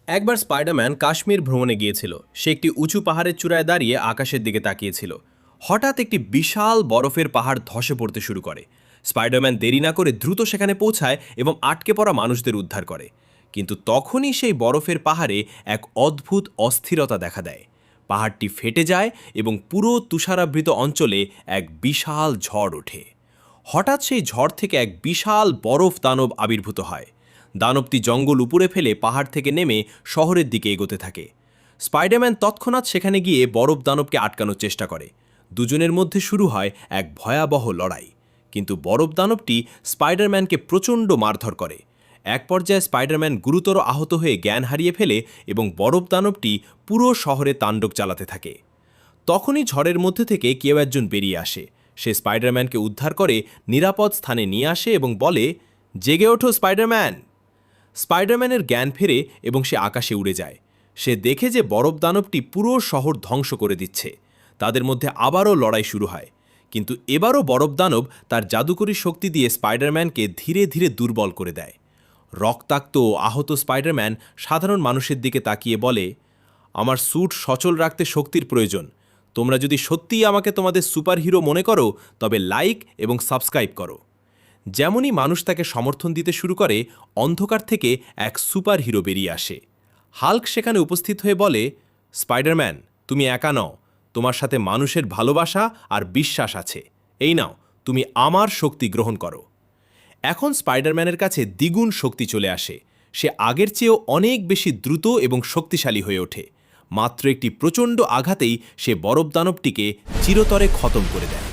একবার স্পাইডারম্যান কাশ্মীর ভ্রমণে গিয়েছিল। সে একটি উঁচু পাহাড়ের চূড়ায় দাঁড়িয়ে আকাশের দিকে তাকিয়েছিল। হঠাৎ একটি বিশাল বরফের পাহাড় ধসে পড়তে শুরু করে। স্পাইডারম্যান দেরি না করে দ্রুত সেখানে পৌঁছায় এবং আটকে পড়া মানুষদের উদ্ধার করে। কিন্তু তখনই সেই বরফের পাহাড়ে এক অদ্ভুত অস্থিরতা দেখা দেয়। পাহাড়টি ফেটে যায় এবং পুরো তুষারাবৃত অঞ্চলে এক বিশাল ঝড় ওঠে। হঠাৎ সেই ঝড় থেকে এক বিশাল বরফ দানব আবির্ভূত হয়। দানবটি জঙ্গল উপড়ে ফেলে পাহাড় থেকে নেমে শহরের দিকে এগোতে থাকে। স্পাইডারম্যান তৎক্ষণাৎ সেখানে গিয়ে বরফ দানবকে আটকানোর চেষ্টা করে। দুজনের মধ্যে শুরু হয় এক ভয়াবহ লড়াই। কিন্তু বরফ দানবটি স্পাইডারম্যানকে প্রচণ্ড মারধর করে। এক পর্যায়ে স্পাইডারম্যান গুরুতর আহত হয়ে জ্ঞান হারিয়ে ফেলে এবং বরফ দানবটি পুরো শহরে তাণ্ডব চালাতে থাকে। তখনই ঝড়ের মধ্যে থেকে কেউ একজন বেরিয়ে আসে। সে স্পাইডারম্যানকে উদ্ধার করে নিরাপদ স্থানে নিয়ে আসে এবং বলে, জেগে ওঠো স্পাইডারম্যান। স্পাইডারম্যানের জ্ঞান ফেরে এবং সে আকাশে উড়ে যায়। সে দেখে যে বরফ দানবটি পুরো শহর ধ্বংস করে দিচ্ছে। তাদের মধ্যে আবারও লড়াই শুরু হয়। কিন্তু এবারও বরফ দানব তার জাদুকরী শক্তি দিয়ে স্পাইডারম্যানকে ধীরে ধীরে দুর্বল করে দেয়। রক্তাক্ত ও আহত স্পাইডারম্যান সাধারণ মানুষের দিকে তাকিয়ে বলে, আমার স্যুট সচল রাখতে শক্তির প্রয়োজন। তোমরা যদি সত্যিই আমাকে তোমাদের সুপারহিরো মনে করো তবে লাইক এবং সাবস্ক্রাইব করো। যেমনই মানুষ তাকে সমর্থন দিতে শুরু করে, অন্ধকার থেকে এক সুপারহিরো বেরিয়ে আসে। হাল্ক সেখানে উপস্থিত হয়ে বলে, স্পাইডারম্যান, তুমি একা নও। তোমার সাথে মানুষের ভালোবাসা আর বিশ্বাস আছে। এই নাও, তুমি আমার শক্তি গ্রহণ করো। এখন স্পাইডারম্যানের কাছে দ্বিগুণ শক্তি চলে আসে। সে আগের চেয়েও অনেক বেশি দ্রুত এবং শক্তিশালী হয়ে ওঠে। মাত্র একটি প্রচণ্ড আঘাতেই সে বরফ দানবটিকে চিরতরে খতম করে দেয়।